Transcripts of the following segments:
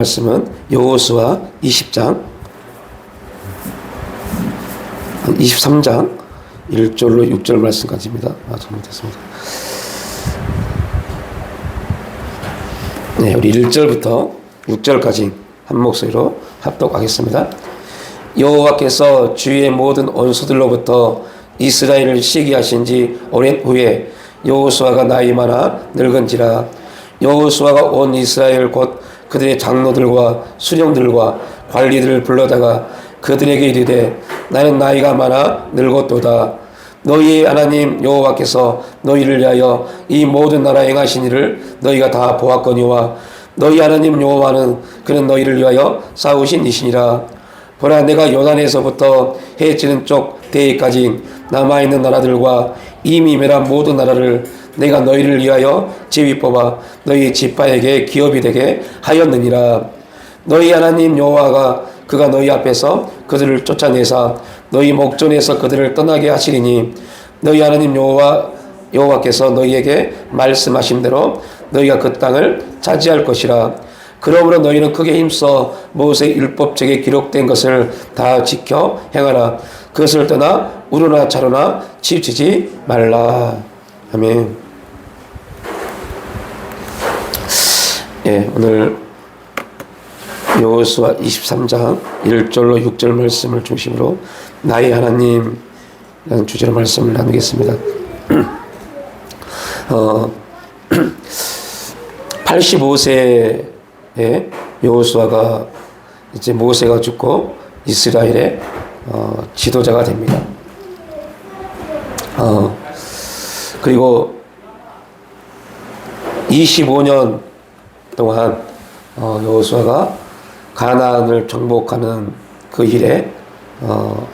말씀은 여호수아 20장 23장 1절로 6절 말씀까지입니다. 잘못했습니다. 네, 우리 1절부터 6절까지 한 목소리로 합독하겠습니다. 여호와께서 주의 모든 원수들로부터 이스라엘을 시기하신 지 오랜 후에 여호수아가 나이 많아 늙은지라. 여호수아가 온 이스라엘 곧 그들의 장로들과 수령들과 관리들을 불러다가 그들에게 이르되 나는 나이가 많아 늙었도다. 너희의 하나님 여호와께서 너희를 위하여 이 모든 나라 행하신 일을 너희가 다 보았거니와 너희 하나님 여호와는 그는 너희를 위하여 싸우신 이시니라. 보라, 내가 요단에서부터 해 지는 쪽 대해까지 남아있는 나라들과 이미 멸한 모든 나라를 내가 너희를 위하여 지위 뽑아 너희 지파에게 기업이 되게 하였느니라. 너희 하나님 여호와가 그가 너희 앞에서 그들을 쫓아내사 너희 목전에서 그들을 떠나게 하시리니 너희 하나님 여호와께서 너희에게 말씀하신 대로 너희가 그 땅을 차지할 것이라. 그러므로 너희는 크게 힘써 모세 율법책에 기록된 것을 다 지켜 행하라. 그것을 떠나 우르나 차로나 치우치지 말라. 아멘. 예, 오늘 여호수아 23장 1절로 6절 말씀을 중심으로 나의 하나님이라는 주제로 말씀을 나누겠습니다. 85세에 여호수아가 이제 모세가 죽고 이스라엘의 지도자가 됩니다. 그리고 25년 동안 여호수아가 가나안을 정복하는 그 일에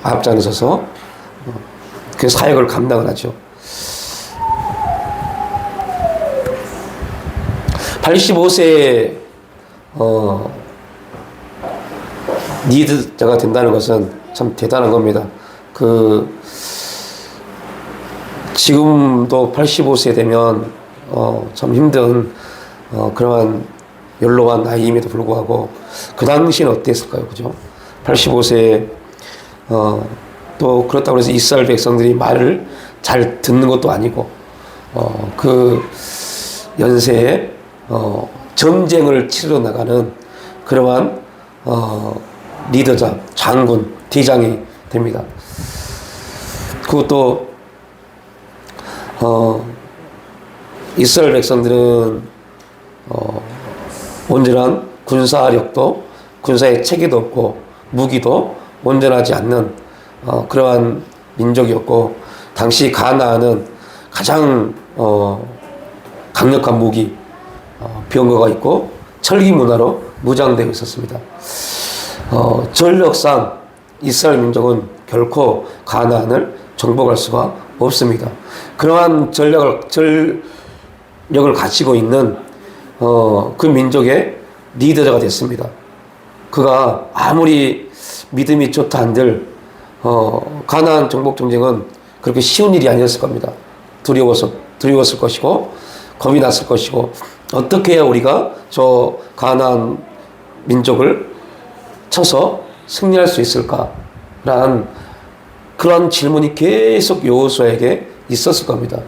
앞장서서 그 사역을 감당을 하죠. 85세에 리더자가 된다는 것은 참 대단한 겁니다. 지금도 85세 되면 참 힘든 그러한 연로한 나이임에도 불구하고 그 당시는 어땠을까요? 그죠? 85세에 또 그렇다고 해서 이스라엘 백성들이 말을 잘 듣는 것도 아니고 그 연세에 전쟁을 치러 나가는 그러한 리더자, 장군, 대장이 됩니다. 그것도 이스라엘 백성들은 온전한 군사력도 군사의 체계도 없고 무기도 온전하지 않는 그러한 민족이었고, 당시 가나안은 가장 강력한 무기 병거가 있고 철기 문화로 무장되어 있었습니다. 전력상 이스라엘 민족은 결코 가나안을 정복할 수가 없습니다. 그러한 전력을 가지고 있는 그 민족의 리더자가 됐습니다. 그가 아무리 믿음이 좋다 한들 가나안 정복 전쟁은 그렇게 쉬운 일이 아니었을 겁니다. 두려웠을 것이고 겁이 났을 것이고, 어떻게 해야 우리가 저 가나안 민족을 쳐서 승리할 수 있을까라는 그런 질문이 계속 여호수아에게 있었을 겁니다.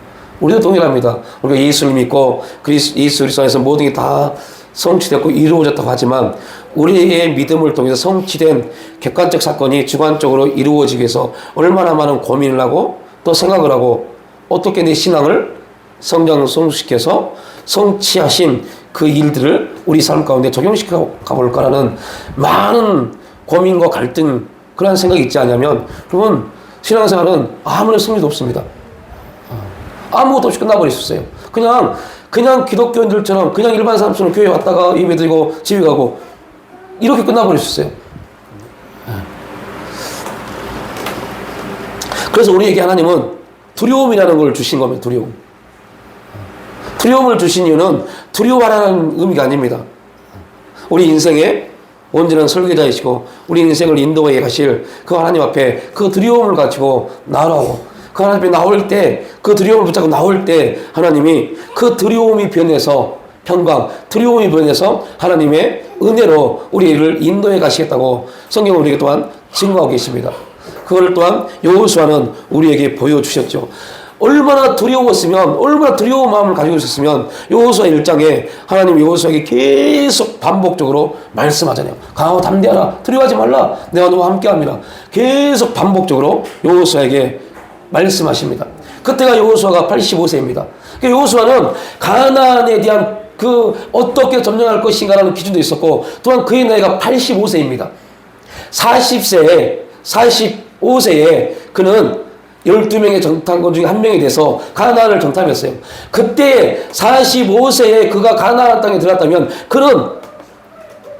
우리도 동일합니다. 우리가 예수를 믿고 예수 그리스도 안에서 모든 게 다 성취됐고 이루어졌다고 하지만 우리의 믿음을 통해서 성취된 객관적 사건이 주관적으로 이루어지기 위해서 얼마나 많은 고민을 하고 또 생각을 하고 어떻게 내 신앙을 성장시켜서 성취하신 그 일들을 우리 삶 가운데 적용시켜 가볼까라는 많은 고민과 갈등, 그런 생각이 있지 않냐면 그러면 신앙생활은 아무런 승리도 없습니다. 아무것도 없이 끝나버릴 수 있어요. 그냥 기독교인들처럼 그냥 일반 사람처럼 교회 왔다가 예배 드리고 집에 가고 이렇게 끝나버릴 수 있어요. 그래서 우리에게 하나님은 두려움이라는 걸 주신 겁니다. 두려움을 주신 이유는 두려워하라는 의미가 아닙니다. 우리 인생에 온전한 설계자이시고 우리 인생을 인도해 가실 그 하나님 앞에 그 두려움을 가지고 나아가고, 그 하나님 앞에 나올 때, 그 두려움을 붙잡고 나올 때 하나님이 그 두려움이 변해서 평강, 두려움이 변해서 하나님의 은혜로 우리를 인도해 가시겠다고 성경은 우리에게 또한 증거하고 계십니다. 그걸 또한 여호수아는 우리에게 보여주셨죠. 얼마나 두려웠으면, 얼마나 두려운 마음을 가지고 있었으면 여호수아 1장에 하나님 여호수아에게 계속 반복적으로 말씀하잖아요. 강하고 담대하라, 두려워하지 말라, 내가 너와 함께합니다. 계속 반복적으로 여호수아에게 말씀하십니다. 그때가 여호수아가 85세입니다. 여호수아는 가나안에 대한 어떻게 점령할 것인가라는 기준도 있었고, 또한 그의 나이가 85세입니다. 45세에 그는 12명의 정탐꾼 중에 한 명이 돼서 가나안을 정탐했어요. 그때 45세에 그가 가나안 땅에 들어갔다면 그는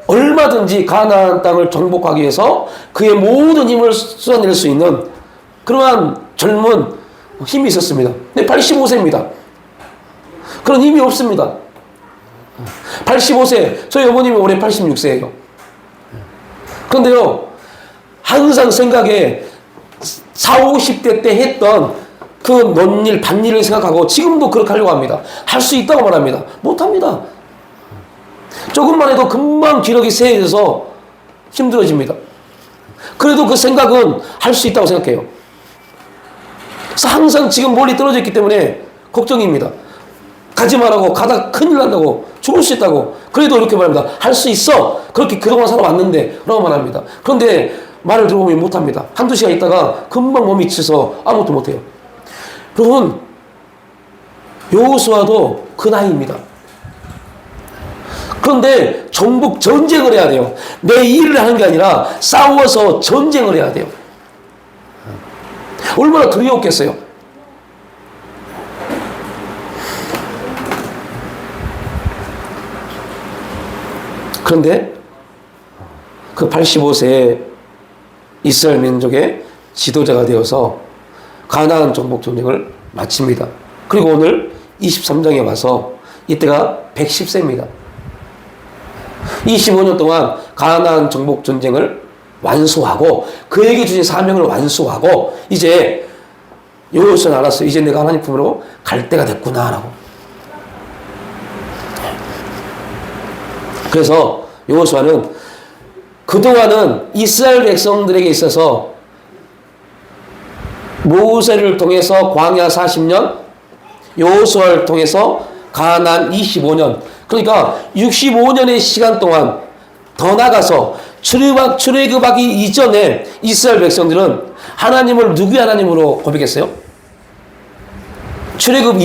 얼마든지 가나안 땅을 정복하기 위해서 그의 모든 힘을 쏟아낼 수 있는 그러한 젊은 힘이 있었습니다. 근데 85세입니다. 그런 힘이 없습니다. 85세, 저희 어머님이 올해 86세예요. 그런데요, 항상 생각에 40, 50대 때 했던 그 논일, 반일을 생각하고 지금도 그렇게 하려고 합니다. 할 수 있다고 말합니다. 못합니다. 조금만 해도 금방 기력이 쇠해져서 힘들어집니다. 그래도 그 생각은 할 수 있다고 생각해요. 그래서 항상 지금 멀리 떨어져 있기 때문에 걱정입니다. 가지 말라고, 가다 큰일 난다고, 죽을 수 있다고. 그래도 이렇게 말합니다. 할 수 있어. 그렇게 그동안 살아왔는데 라고 말합니다. 그런데 말을 들어보면 못합니다. 한두 시간 있다가 금방 몸이 지쳐서 아무것도 못해요. 여러분, 여호수아도 그 나이입니다. 그런데 정복 전쟁을 해야 돼요. 내 일을 하는 게 아니라 싸워서 전쟁을 해야 돼요. 얼마나 두려웠겠어요. 그런데 그 85세에 이스라엘 민족의 지도자가 되어서 가나안 정복 전쟁을 마칩니다. 그리고 오늘 23장에 와서 이때가 110세입니다. 25년 동안 가나안 정복 전쟁을 완수하고 그에게 주신 사명을 완수하고 이제 여호수아는 알았어요. 이제 내가 하나님 품으로 갈 때가 됐구나라고. 그래서 여호수아는 그동안은 이스라엘 백성들에게 있어서 모세를 통해서 광야 40년, 여호수아를 통해서 가나안 25년, 그러니까 65년의 시간 동안 더 나가서 출애굽하기 이전에 이스라엘 백성들은 하나님을 누구의 하나님으로 고백했어요? 출애굽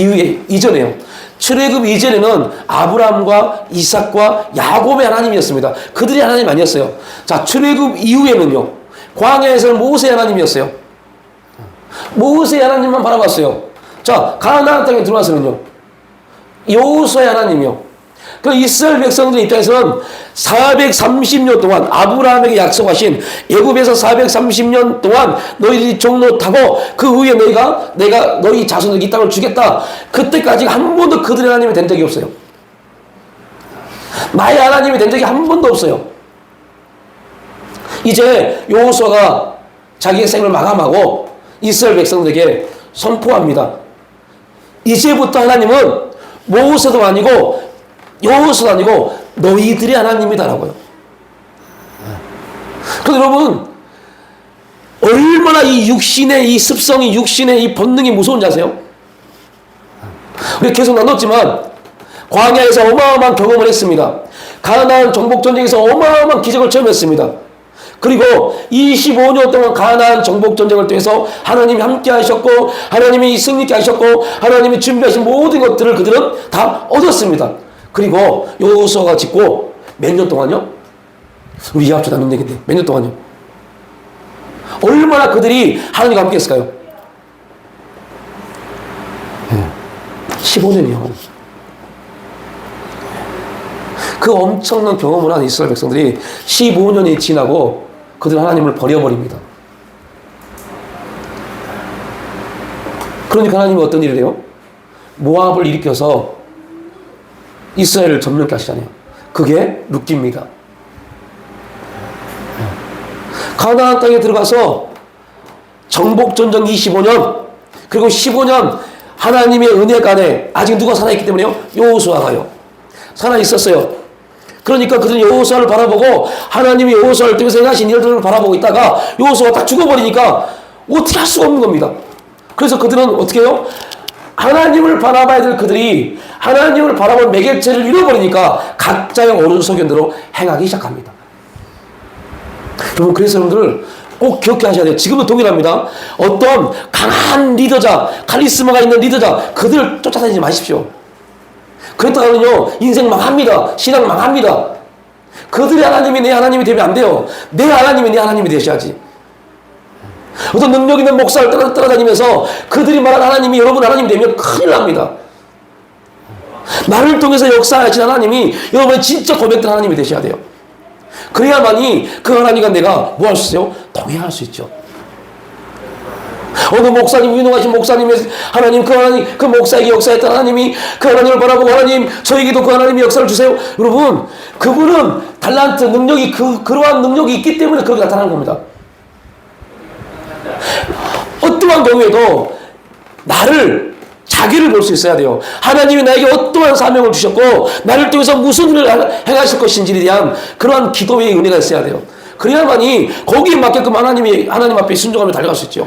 이전에요. 출애굽 이전에는 아브라함과 이삭과 야곱의 하나님이었습니다. 그들이 하나님 아니었어요. 자, 출애굽 이후에는요, 광야에서는 모세의 하나님이었어요. 모세의 하나님만 바라봤어요. 자, 가나안 땅에 들어와서는요, 여호수아의 하나님이요. 그 이스라엘 백성들 입장에서는 430년 동안 아브라함에게 약속하신 애굽에서 430년 동안 너희들이 종노타고 그 후에 내가 너희 자손에게 이 땅을 주겠다. 그때까지 한 번도 그들의 하나님이 된 적이 없어요. 나의 하나님이 된 적이 한 번도 없어요. 이제 여호수아가 자기의 생을 마감하고 이스라엘 백성들에게 선포합니다. 이제부터 하나님은 모세도 아니고 여호수아도 아니고 너희들의 하나님이다라고요. 그런데 여러분, 얼마나 이 육신의 이 습성이, 육신의 이 본능이 무서운지 아세요? 우리 계속 나눴지만 광야에서 어마어마한 경험을 했습니다. 가나안 정복 전쟁에서 어마어마한 기적을 체험했습니다. 그리고 25년 동안 가나안 정복 전쟁을 통해서 하나님이 함께 하셨고 하나님이 승리케 하셨고 하나님이 준비하신 모든 것들을 그들은 다 얻었습니다. 그리고 여호수아가 짓고 몇 년 동안요? 우리 이합주 나눈 얘기인데 몇 년 동안요? 얼마나 그들이 하나님과 함께 했을까요? 15년이요. 그 엄청난 경험을 한 이스라엘 백성들이 15년이 지나고 그들 하나님을 버려버립니다. 그러니까 하나님이 어떤 일을 해요? 모압을 일으켜서 이스라엘을 점령케 하시잖아요. 그게 룻기입니다. 가나안 땅에 들어가서 정복전쟁 25년 그리고 15년 하나님의 은혜 간에 아직 누가 살아있기 때문에요? 여호수아가요. 살아 있었어요. 그러니까 그들은 여호수아를 바라보고 하나님이 여호수아를 통해서 행하신 일들을 바라보고 있다가 여호수아가 딱 죽어버리니까 어떻게 할 수가 없는 겁니다. 그래서 그들은 어떻게 해요? 하나님을 바라봐야 될 그들이 하나님을 바라볼 매개체를 잃어버리니까 각자의 옳은 소견대로 행하기 시작합니다. 여러분, 그래서 여러분들 꼭 기억하셔야 돼요. 지금도 동일합니다. 어떤 강한 리더자, 카리스마가 있는 리더자, 그들을 쫓아다니지 마십시오. 그랬다가는요, 인생 망합니다. 신앙 망합니다. 그들의 하나님이 내 하나님이 되면 안 돼요. 내 하나님이 내 하나님이 되셔야지. 어떤 능력 있는 목사를 따라다니면서 그들이 말한 하나님이 여러분 하나님이 되면 큰일 납니다. 나를 통해서 역사하신 하나님이 여러분의 진짜 고백된 하나님이 되셔야 돼요. 그래야만이 그 하나님과 내가 뭐 할 수 있어요? 동행할 수 있죠. 어느 목사님, 유능하신 목사님의 하나님, 그 하나님, 그 목사에게 역사했던 하나님이 그 하나님을 바라보고 하나님, 저에게도 그 하나님의 역사를 주세요. 여러분, 그분은 달란트, 능력이, 그러한 능력이 있기 때문에 그렇게 나타나는 겁니다. 어떠한 경우에도 자기를 볼 수 있어야 돼요. 하나님이 나에게 어떠한 사명을 주셨고 나를 통해서 무슨 일을 행하실 것인지에 대한 그러한 기도의 은혜가 있어야 돼요. 그래야만이 거기에 맞게끔 하나님 앞에 순종하며 달려갈 수 있죠.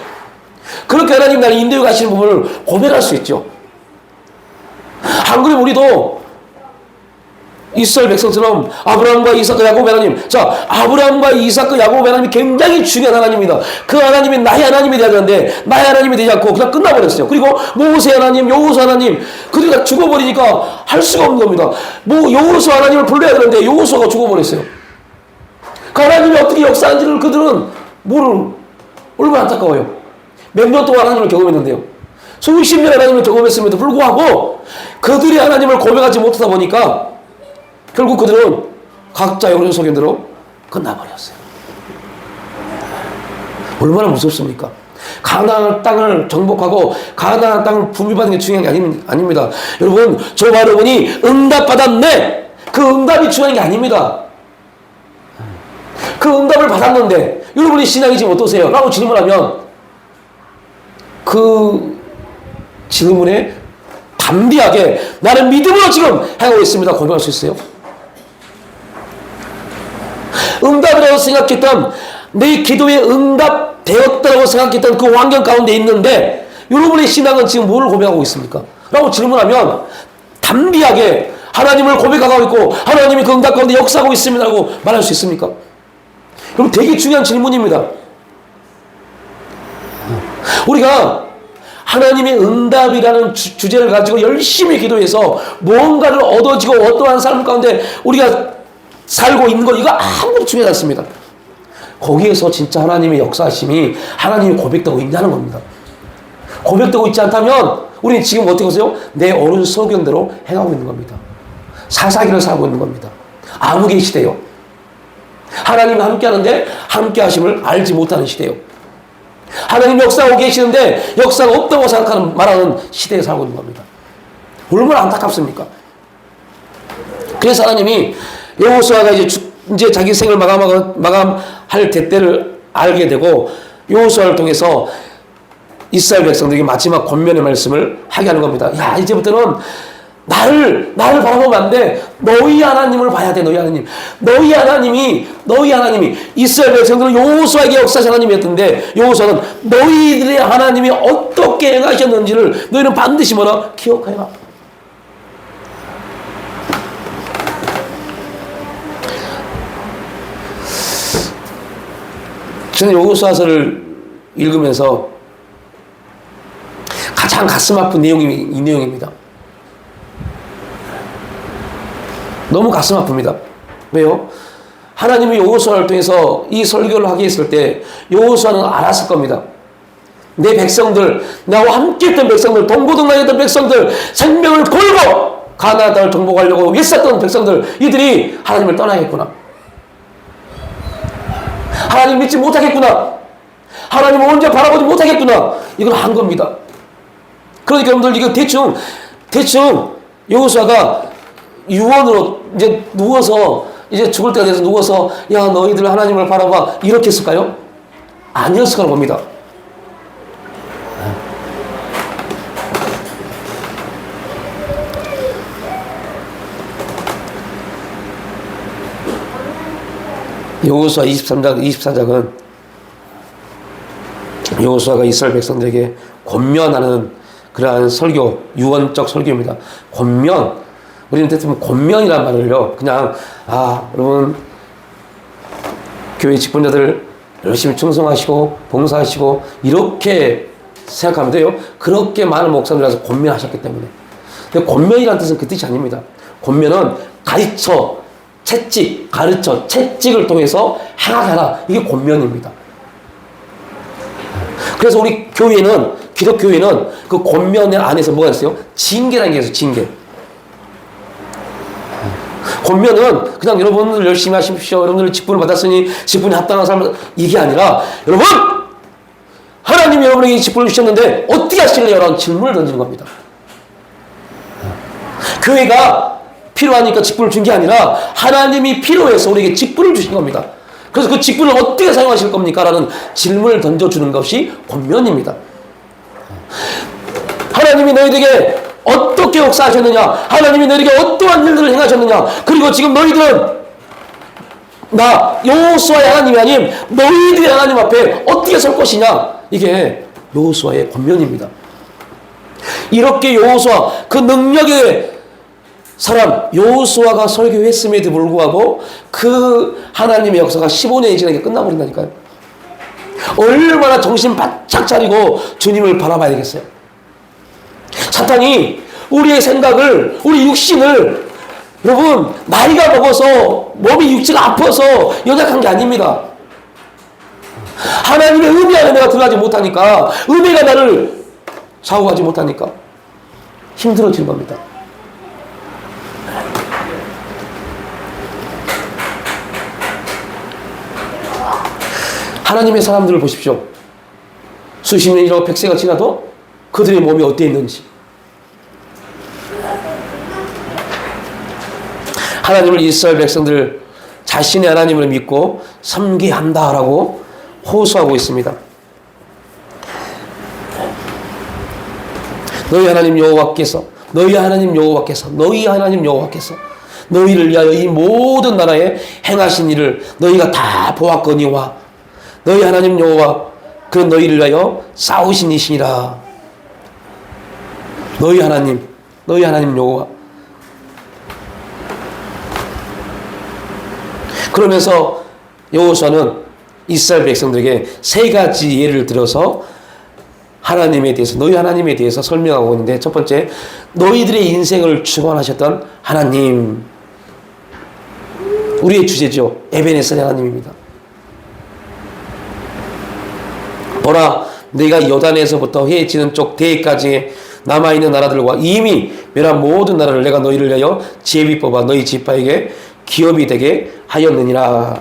그렇게 하나님 나를 인도해 가시는 부분을 고백할 수 있죠. 안 그러면 우리도 이스라엘 백성처럼 아브라함과 이삭과 야곱 하나님, 자, 아브라함과 이삭과 야곱 하나님이 굉장히 중요한 하나님입니다. 그 하나님이 나의 하나님이 되어야 되는데 나의 하나님이 되지 않고 그냥 끝나버렸어요. 그리고 모세 하나님, 여호수아 하나님, 그들이 다 죽어버리니까 할 수가 없는 겁니다. 여호수아 하나님을 불러야 되는데 여호수아가 죽어버렸어요. 그 하나님이 어떻게 역사하는지를 그들은 얼마나 안타까워요. 몇 년 동안 하나님을 경험했는데요. 수십 년 하나님을 경험했음에도 불구하고 그들이 하나님을 고백하지 못하다 보니까 결국 그들은 각자의 옳은 소견대로 끝나버렸어요. 얼마나 무섭습니까? 가나안 땅을 정복하고 가나안 땅을 분배받는 게 중요한 게 아닙니다. 여러분, 저 여러분이 응답받았네, 그 응답이 중요한 게 아닙니다. 그 응답을 받았는데 여러분이 신앙이 지금 어떠세요? 라고 질문하면 그 질문에 담대하게 나는 믿음으로 지금 행하고 있습니다 고백할 수 있어요? 응답이라고 생각했던, 내 기도에 응답되었다고 생각했던 그 환경 가운데 있는데 여러분의 신앙은 지금 뭘 고백하고 있습니까? 라고 질문하면 담대하게 하나님을 고백하고 있고 하나님이 그 응답 가운데 역사하고 있습니다 라고 말할 수 있습니까? 그럼 되게 중요한 질문입니다. 우리가 하나님의 응답이라는 주제를 가지고 열심히 기도해서 무언가를 얻어지고 어떠한 삶 가운데 우리가 살고 있는 것, 이거 아무리 중요하지 않습니다. 거기에서 진짜 하나님의 역사하심이 하나님이 고백되고 있냐는 겁니다. 고백되고 있지 않다면 우리는 지금 어떻게 하세요? 내 옳은 소견대로 행하고 있는 겁니다. 사사기를 살고 있는 겁니다. 암흑의 시대요. 하나님과 함께 하는데 함께 하심을 알지 못하는 시대요. 하나님 역사하고 계시는데 역사가 없다고 말하는 시대에 살고 있는 겁니다. 얼마나 안타깝습니까? 그래서 하나님이 여호수아가 이제 자기 생을 마감할 때때를 알게 되고 여호수아를 통해서 이스라엘 백성들에게 마지막 권면의 말씀을 하게 하는 겁니다. 야, 이제부터는 나를 바라보면 안 돼. 너희 하나님을 봐야 돼. 너희 하나님. 너희 하나님이 이스라엘 백성들은 여호수아에게 역사하신 하나님이었는데 여호수아는 너희들의 하나님이 어떻게 행하셨는지를 너희는 반드시 뭐라 기억하여라. 저는 여호수아서를 읽으면서 가장 가슴 아픈 내용이 이 내용입니다. 너무 가슴 아픕니다. 왜요? 하나님이 여호수아를 통해서 이 설교를 하게 했을 때 여호수아는 알았을 겁니다. 내 백성들, 나와 함께했던 백성들, 동고동락했던 백성들, 생명을 걸고 가나안 땅을 정복하려고 애썼던 백성들, 이들이 하나님을 떠나겠구나. 하나님 믿지 못하겠구나. 하나님을 언제 바라보지 못하겠구나. 이걸 한 겁니다. 그러니까 여러분들 이거 대충 여호수아가 유언으로 이제 누워서 이제 죽을 때가 돼서 누워서 야 너희들 하나님을 바라봐 이렇게 했을까요? 아니었을 거라고 봅니다. 여호수아 23장, 24장은 여호수아가 이스라엘 백성들에게 권면하는 그러한 설교, 유언적 설교입니다. 권면, 우리는 대부분 권면이란 말을요, 그냥, 여러분, 교회 직분자들 열심히 충성하시고, 봉사하시고, 이렇게 생각하면 돼요. 그렇게 많은 목사님들에서 권면하셨기 때문에. 근데 권면이라는 뜻은 그 뜻이 아닙니다. 권면은 가르쳐, 채찍, 가르쳐, 채찍을 통해서 행하라. 이게 권면입니다. 그래서 우리 교회는, 기독교회는 그 권면 안에서 뭐가 있어요? 징계라는 게 있어요, 징계. 권면은 그냥 여러분들 열심히 하십시오. 여러분들 직분을 받았으니 직분이 합당한 삶을, 이게 아니라, 여러분! 하나님이 여러분에게 직분을 주셨는데 어떻게 하실래요? 라는 질문을 던지는 겁니다. 교회가 필요하니까 직분을 준 게 아니라 하나님이 필요해서 우리에게 직분을 주신 겁니다. 그래서 그 직분을 어떻게 사용하실 겁니까? 라는 질문을 던져주는 것이 권면입니다. 하나님이 너희에게 어떻게 역사하셨느냐? 하나님이 너희에게 어떠한 일들을 행하셨느냐? 그리고 지금 너희들은 나 여호수아의 하나님이 아닌 너희들의 하나님 앞에 어떻게 설 것이냐? 이게 여호수아의 권면입니다. 이렇게 여호수아, 그 능력의 사람 여호수아가 설교했음에도 불구하고 그 하나님의 역사가 15년이 지나게 끝나버린다니까요. 얼마나 정신 바짝 차리고 주님을 바라봐야 되겠어요. 사탄이 우리의 생각을, 우리 육신을, 여러분, 나이가 먹어서 몸이 육체가 아파서 연약한 게 아닙니다. 하나님의 은혜와 은혜가 드러나지 못하니까, 은혜가 나를 좌우하지 못하니까 힘들어지는 겁니다. 하나님의 사람들을 보십시오. 수십 년이 지나고 100세가 지나도 그들의 몸이 어디에 있는지. 하나님을, 이스라엘 백성들 자신의 하나님을 믿고 섬기게 한다라고 호소하고 있습니다. 너희 하나님 여호와께서 너희를 위하여 이 모든 나라에 행하신 일을 너희가 다 보았거니와 너희 하나님 여호와 그는 너희를 위하여 싸우신 이시니라. 너희 하나님 여호와. 그러면서 여호수아는 이스라엘 백성들에게 세 가지 예를 들어서 하나님에 대해서, 너희 하나님에 대해서 설명하고 있는데, 첫 번째, 너희들의 인생을 주관하셨던 하나님. 우리의 주제죠. 에베네셀 하나님입니다. 보라, 내가 요단에서부터 해 지는 쪽 대해까지 남아있는 나라들과 이미 멸한 모든 나라를 내가 너희를 위하여 제비 뽑아 너희 지파에게 기업이 되게 하였느니라.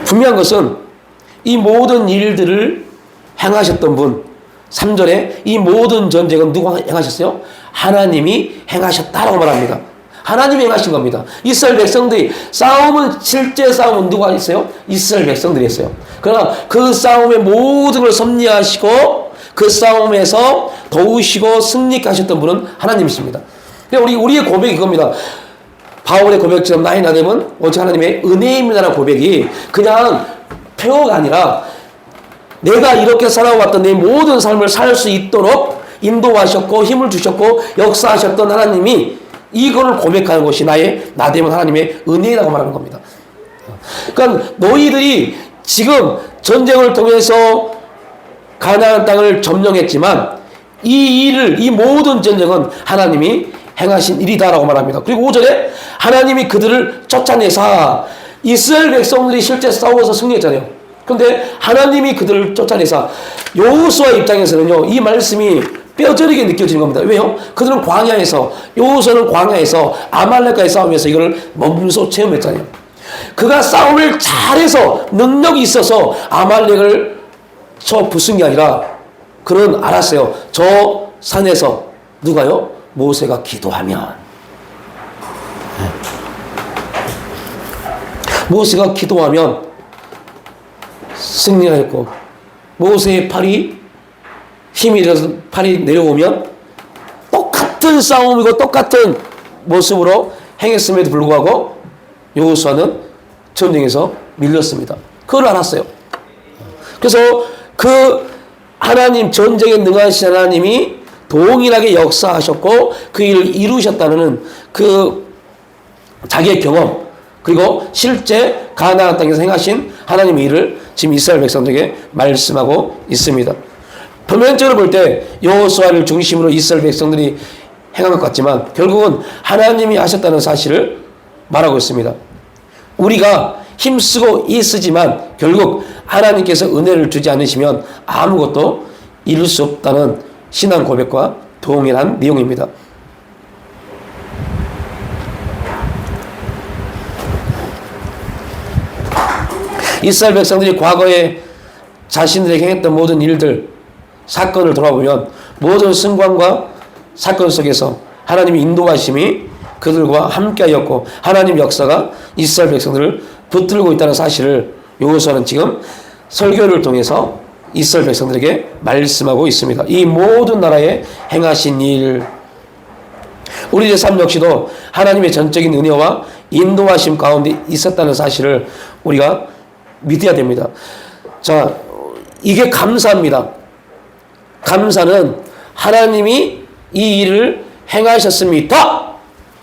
분명한 것은 이 모든 일들을 행하셨던 분, 3절에 이 모든 전쟁은 누가 행하셨어요? 하나님이 행하셨다라고 말합니다. 하나님이 행하신 겁니다. 이스라엘 백성들이 실제 싸움은 누가 했어요? 이스라엘 백성들이 했어요. 그러나 그 싸움의 모든 걸 섭리하시고 그 싸움에서 도우시고 승리하셨던 분은 하나님이십니다. 우리의 고백이 이겁니다. 바울의 고백처럼 나의 나됨은 오직 하나님의 은혜입니다라는 고백이 그냥 표어가 아니라 내가 이렇게 살아왔던 내 모든 삶을 살 수 있도록 인도하셨고 힘을 주셨고 역사하셨던 하나님이 이거를 고백하는 것이 나의 나됨은 하나님의 은혜라고 말하는 겁니다. 그러니까 너희들이 지금 전쟁을 통해서 가나안 땅을 점령했지만 이 모든 전쟁은 하나님이 행하신 일이다라고 말합니다. 그리고 5절에 하나님이 그들을 쫓아내사, 이스라엘 백성들이 실제 싸워서 승리했잖아요. 그런데 하나님이 그들을 쫓아내사, 여호수아 입장에서는요, 이 말씀이 뼈저리게 느껴지는 겁니다. 왜요? 그들은 광야에서, 여호수아는 광야에서 아말렉과의 싸움에서 이걸 몸소 체험했잖아요. 그가 싸움을 잘해서 능력이 있어서 아말렉을 부순 게 아니라 그는 알았어요. 저 산에서 누가요? 모세가 기도하면, 모세가 기도하면 승리하였고, 모세의 팔이 힘이 들어서 팔이 내려오면 같은 싸움이고 똑같은 모습으로 행했음에도 불구하고 여호수아는 전쟁에서 밀렸습니다. 그걸 알았어요. 그래서 그 하나님, 전쟁에 능하신 하나님이 동일하게 역사하셨고 그 일을 이루셨다는 그 자기의 경험, 그리고 실제 가나안 땅에서 행하신 하나님의 일을 지금 이스라엘 백성들에게 말씀하고 있습니다. 표면적으로 볼 때 여호수아를 중심으로 이스라엘 백성들이 행한 것 같지만 결국은 하나님이 하셨다는 사실을 말하고 있습니다. 우리가 힘쓰고 있으지만 결국 하나님께서 은혜를 주지 않으시면 아무것도 이룰 수 없다는 신앙 고백과 동일한 내용입니다. 이스라엘 백성들이 과거에 자신들에게 행했던 모든 일들, 사건을 돌아보면 모든 승관과 사건 속에서 하나님의 인도하심이 그들과 함께하였고 하나님 역사가 이스라엘 백성들을 붙들고 있다는 사실을 여호수아는 지금 설교를 통해서 이스라엘 백성들에게 말씀하고 있습니다. 이 모든 나라에 행하신 일, 우리의 삶 역시도 하나님의 전적인 은혜와 인도하심 가운데 있었다는 사실을 우리가 믿어야 됩니다. 자, 이게 감사입니다. 감사는 하나님이 이 일을 행하셨습니다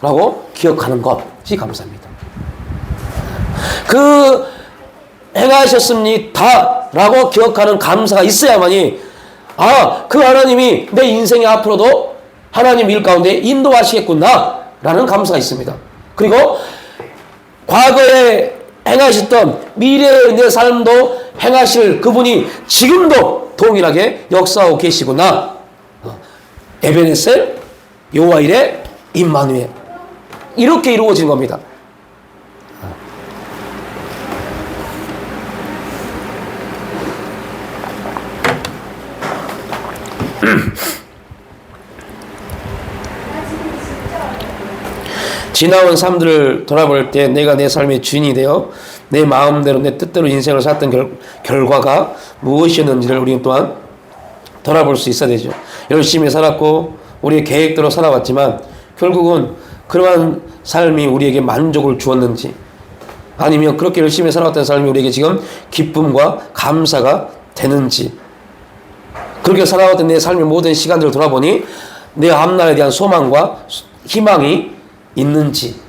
라고 기억하는 것이 감사입니다. 그 행하셨습니다 라고 기억하는 감사가 있어야만이 그 하나님이 내 인생의 앞으로도 하나님 일 가운데 인도하시겠구나 라는 감사가 있습니다. 그리고 과거에 행하셨던 미래의 내 삶도 행하실 그분이 지금도 동일하게 역사하고 계시구나. 에베네셀, 여호와일의 임마누엘, 이렇게 이루어진 겁니다. 지나온 삶들을 돌아볼 때 내가 내 삶의 주인이 되어 내 마음대로 내 뜻대로 인생을 살았던 결과가 무엇이었는지를 우리는 또한 돌아볼 수 있어야 되죠. 열심히 살았고 우리의 계획대로 살아왔지만 결국은 그러한 삶이 우리에게 만족을 주었는지, 아니면 그렇게 열심히 살아왔던 삶이 우리에게 지금 기쁨과 감사가 되는지, 그렇게 살아왔던 내 삶의 모든 시간들을 돌아보니 내 앞날에 대한 소망과 희망이 있는지,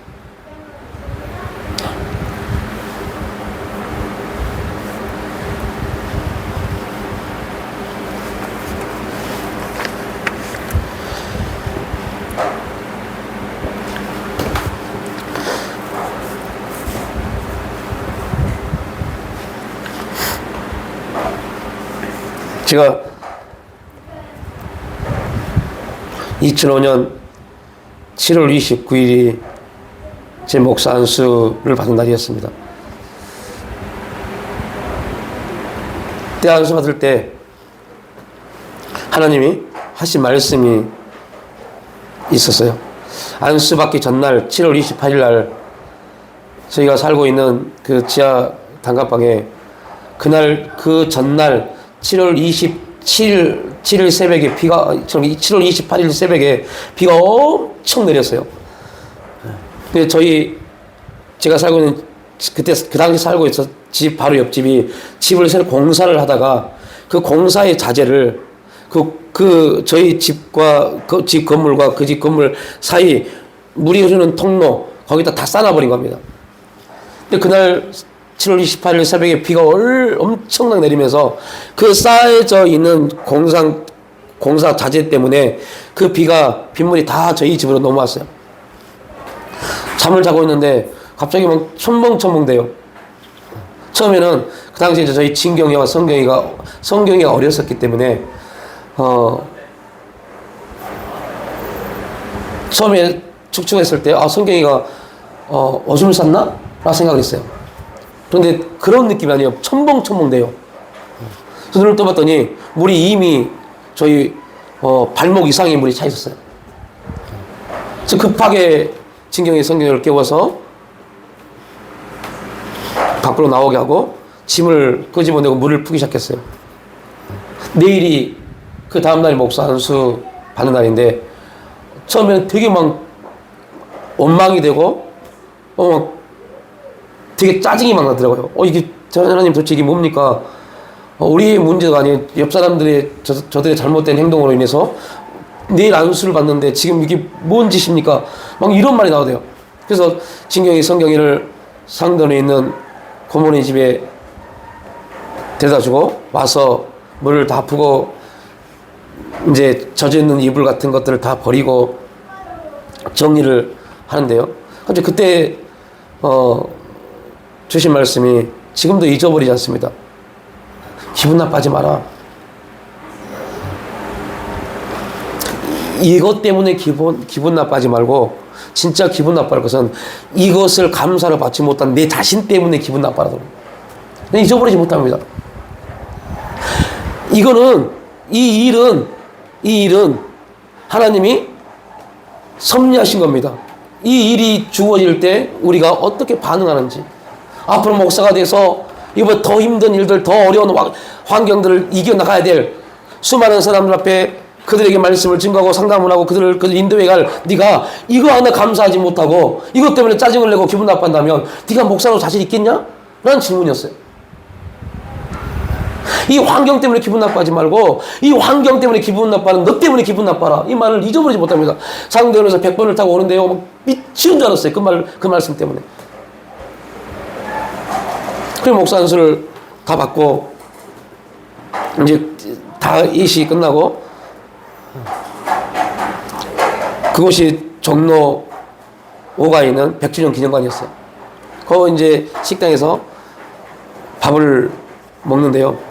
제가 2005년 7월 29일이 제 목사 안수를 받은 날이었습니다. 때 안수 받을 때 하나님이 하신 말씀이 있었어요. 안수 받기 전날 7월 28일 날 저희가 살고 있는 그 지하 단칸방에 그날 그 전날 7월 27일 새벽에 7월 28일 새벽에 비가 엄청 내렸어요. 근데 제가 살고 있는, 그 당시 살고 있었 집 바로 옆집이 집을 새로 공사를 하다가 그 공사의 자재를 저희 집과 그 집 건물과 그 집 건물 사이 물이 흐르는 통로 거기다 다 쌓아버린 겁니다. 근데 그날 7월 28일 새벽에 비가 엄청나게 내리면서 그 쌓여져 있는 공사 자재 때문에 그 빗물이 다 저희 집으로 넘어왔어요. 잠을 자고 있는데 갑자기 막 첨벙첨벙 돼요. 처음에는 그 당시에 저희 친경이와 성경이 어렸었기 때문에 처음에 축축했을 때 성경이가 오줌을 쌌나? 라고 생각을 했어요. 그런데 그런 느낌이 아니에요. 첨벙첨벙 돼요. 그래서 눈을 떠봤더니 물이 이미 저희 발목 이상의 물이 차 있었어요. 그래서 급하게 친경이 성경을 깨워서 밖으로 나오게 하고 짐을 끄집어내고 물을 푸기 시작했어요. 내일이 그 다음날 목사 안수 받는 날인데 처음에는 되게 막 원망이 되고 되게 짜증이 막 나더라고요. 이게 하나님 도대체 이게 뭡니까? 우리의 문제가 아니에요. 옆 사람들의 저들의 잘못된 행동으로 인해서 내일 안수를 받는데 지금 이게 뭔 짓입니까? 막 이런 말이 나오대요. 그래서 진경이 성경이를 상don에 있는 고모네 집에 데려다주고 와서 물을 다 푸고 이제 젖어있는 이불 같은 것들을 다 버리고 정리를 하는데요. 근데 그때 주신 말씀이 지금도 잊어버리지 않습니다. 기분 나빠하지 마라. 이것 때문에 기분 나빠하지 말고 진짜 기분 나빠할 것은 이것을 감사를 받지 못한 내 자신 때문에 기분 나빠하라고. 잊어버리지 못합니다. 이 일은 하나님이 섭리하신 겁니다. 이 일이 주어질 때 우리가 어떻게 반응하는지, 앞으로 목사가 돼서 이번 더 힘든 일들, 더 어려운 환경들을 이겨나가야 될 수많은 사람들 앞에 그들에게 말씀을 증거하고 상담을 하고 그들을 인도해 갈 네가 이거 하나 감사하지 못하고 이것 때문에 짜증을 내고 기분 나빠한다면 네가 목사로 자신 있겠냐? 라는 질문이었어요. 이 환경 때문에 기분 나빠하지 말고 이 환경 때문에 기분 나빠하는 너 때문에 기분 나빠라. 이 말을 잊어버리지 못합니다. 상대원에서 100번을 타고 오는데요. 막 미치는 줄 알았어요. 그 말씀 때문에. 그리고 목사 안수를 다 받고 이제 다 예시 끝나고 그곳이 종로 5가에 있는 백주년 기념관이었어요. 거기 이제 식당에서 밥을 먹는데요.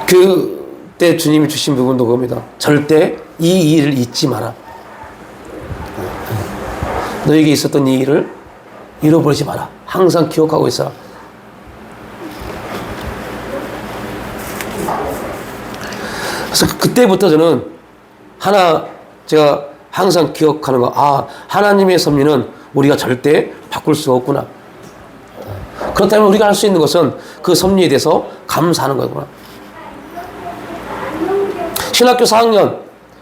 그때 주님이 주신 부분도 그겁니다. 절대 이 일을 잊지 마라. 너에게 있었던 이 일을 잃어버리지 마라. 항상 기억하고 있어라. 그래서 그때부터 저는 제가 항상 기억하는 거, 하나님의 섭리는 우리가 절대 바꿀 수가 없구나. 그렇다면 우리가 할 수 있는 것은 그 섭리에 대해서 감사하는 거구나. 신학교 4학년,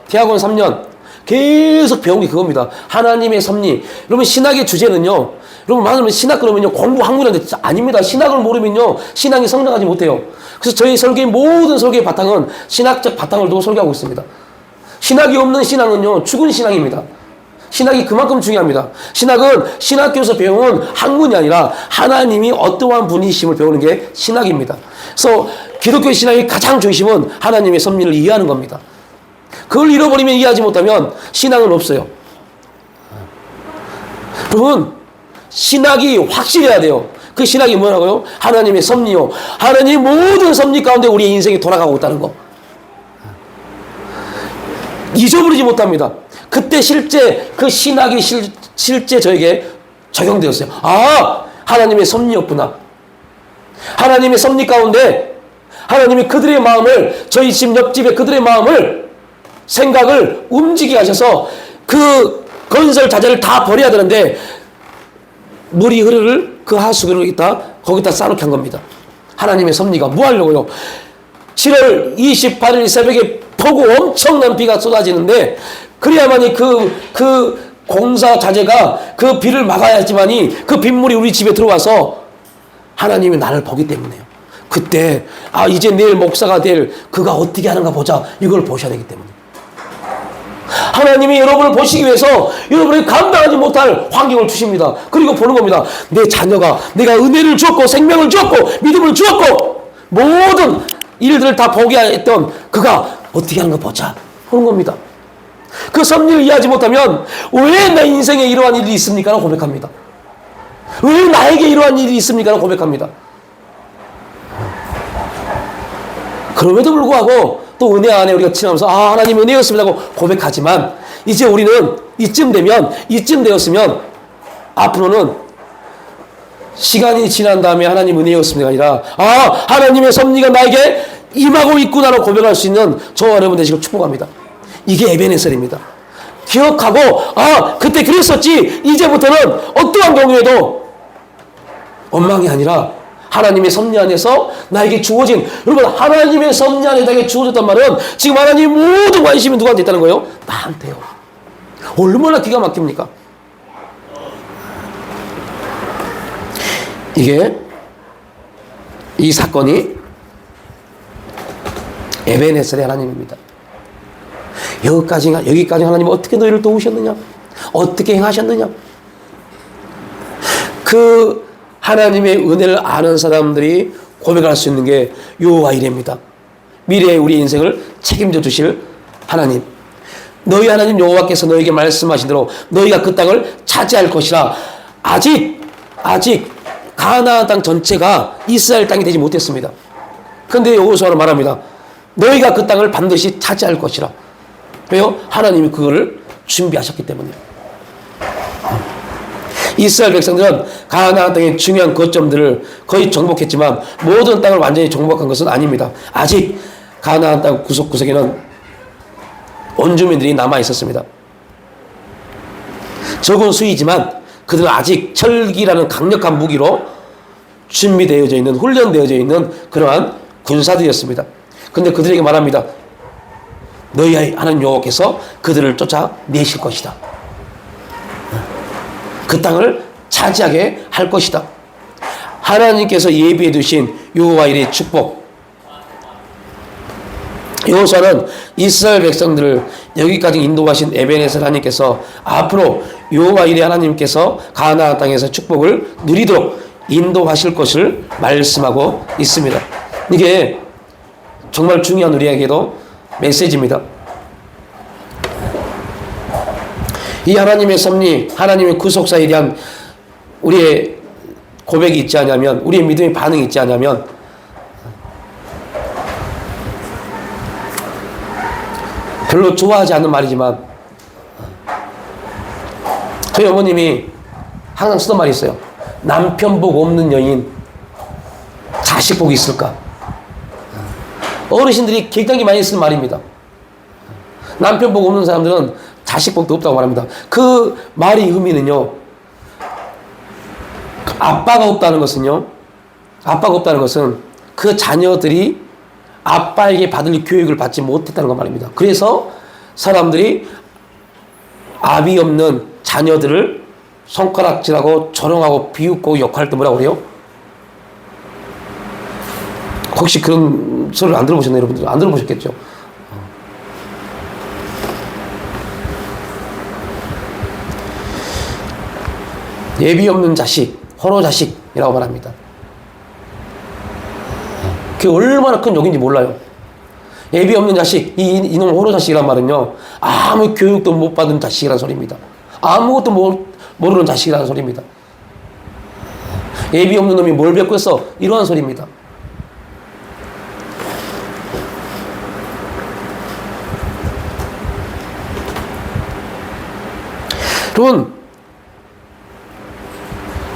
대학원 3년 계속 배운 게 그겁니다. 하나님의 섭리. 여러분 신학의 주제는요. 여러분 많으면 신학 그러면요 공부 학문인데 아닙니다. 신학을 모르면요 신앙이 성장하지 못해요. 그래서 저희 설계의 모든 설계의 바탕은 신학적 바탕을 두고 설계하고 있습니다. 신학이 없는 신앙은요 죽은 신앙입니다. 신학이 그만큼 중요합니다. 신학은 신학교에서 배운 학문이 아니라 하나님이 어떠한 분이심을 배우는 게 신학입니다. 그래서 기독교의 신학의 가장 중심은 하나님의 섭리를 이해하는 겁니다. 그걸 잃어버리면 이해하지 못하면 신앙은 없어요. 여러분 신학이 확실해야 돼요. 그 신학이 뭐라고요? 하나님의 섭리요. 하나님의 모든 섭리 가운데 우리의 인생이 돌아가고 있다는 거. 잊어버리지 못합니다. 그때 실제 그 신학이 실제 저에게 적용되었어요. 하나님의 섭리였구나. 하나님의 섭리 가운데 하나님이 그들의 마음을 저희 집 옆집에 그들의 마음을 생각을 움직이게 하셔서 그 건설 자재를 다 버려야 되는데 물이 흐르를 그 하수구를 거기다 쌓아놓게 한 겁니다. 하나님의 섭리가 뭐 하려고요? 7월 28일 새벽에 폭우 엄청난 비가 쏟아지는데 그래야만이 그 공사 자재가 그 비를 막아야지만이 그 빗물이 우리 집에 들어와서 하나님이 나를 보기 때문에요. 그때 이제 내일 목사가 될 그가 어떻게 하는가 보자 이걸 보셔야 되기 때문에 하나님이 여러분을 보시기 위해서 여러분이 감당하지 못할 환경을 주십니다. 그리고 보는 겁니다. 내 자녀가 내가 은혜를 주었고 생명을 주었고 믿음을 주었고 모든 일들을 다 보게 했던 그가 어떻게 하는가 보자 보는 겁니다. 그 섭리를 이해하지 못하면 왜 내 인생에 이러한 일이 있습니까? 라고 고백합니다. 왜 나에게 이러한 일이 있습니까? 라고 고백합니다. 그럼에도 불구하고 또 은혜 안에 우리가 지나면서 하나님 은혜였습니다 하고 고백하지만 이제 우리는 이쯤 되었으면 앞으로는 시간이 지난 다음에 하나님 은혜였습니다가 아니라 하나님의 섭리가 나에게 임하고 있구나라고 고백할 수 있는 저와 여러분 되시길 축복합니다. 이게 에베네셀입니다. 기억하고 그때 그랬었지. 이제부터는 어떠한 경우에도 원망이 아니라 하나님의 섭리 안에서 나에게 주어진, 여러분, 하나님의 섭리 안에 나에게 주어졌단 말은 지금 하나님 모든 관심이 누구한테 있다는 거예요? 나한테요. 얼마나 기가 막힙니까? 이 사건이 에베네셀의 하나님입니다. 여기까지 하나님은 어떻게 너희를 도우셨느냐? 어떻게 행하셨느냐? 그 하나님의 은혜를 아는 사람들이 고백할 수 있는 게 여호와 이레입니다. 미래의 우리 인생을 책임져 주실 하나님. 너희 하나님 여호와께서 너에게 말씀하신 대로 너희가 그 땅을 차지할 것이라. 아직 가나안 땅 전체가 이스라엘 땅이 되지 못했습니다. 그런데 여호수아는 말합니다. 너희가 그 땅을 반드시 차지할 것이라. 왜요? 하나님이 그거를 준비하셨기 때문이에요. 이스라엘 백성들은 가나안 땅의 중요한 거점들을 거의 정복했지만 모든 땅을 완전히 정복한 것은 아닙니다. 아직 가나안 땅 구석구석에는 원주민들이 남아 있었습니다. 적은 수이지만 그들은 아직 철기라는 강력한 무기로 준비되어져 있는, 훈련되어져 있는 그러한 군사들이었습니다. 그런데 그들에게 말합니다. 너희 하나님 여호와께서 그들을 쫓아내실 것이다. 그 땅을 차지하게 할 것이다. 하나님께서 예비해 두신 여호와 일의 축복. 여호수아는 이스라엘 백성들을 여기까지 인도하신 에베네셀 하나님께서 앞으로 여호와 일의 하나님께서 가나안 땅에서 축복을 누리도록 인도하실 것을 말씀하고 있습니다. 이게 정말 중요한 우리에게도 메시지입니다. 이 하나님의 섭리, 하나님의 구속사에 대한 우리의 고백이 있지 않냐면, 우리의 믿음의 반응이 있지 않냐면, 별로 좋아하지 않는 말이지만 저희 어머님이 항상 쓰던 말이 있어요. 남편 복 없는 여인 자식 복이 있을까? 어르신들이 굉장히 많이 쓰는 말입니다. 남편 복 없는 사람들은 자식 복도 없다고 말합니다. 그 말의 의미는요, 아빠가 없다는 것은 그 자녀들이 아빠에게 받을 교육을 받지 못했다는 거 말입니다. 그래서 사람들이 아비 없는 자녀들을 손가락질하고 조롱하고 비웃고 욕할 때 뭐라고 그래요? 혹시 그런 소리를 안 들어보셨나요, 여러분들? 안 들어보셨겠죠? 예비 없는 자식, 호로 자식이라고 말합니다. 그게 얼마나 큰 욕인지 몰라요. 예비 없는 자식, 이놈 호로 자식이란 말은요, 아무 교육도 못 받은 자식이라는 소리입니다. 아무것도 모르는 자식이라는 소리입니다. 예비 없는 놈이 뭘 배웠어 이러한 소리입니다. 여러분,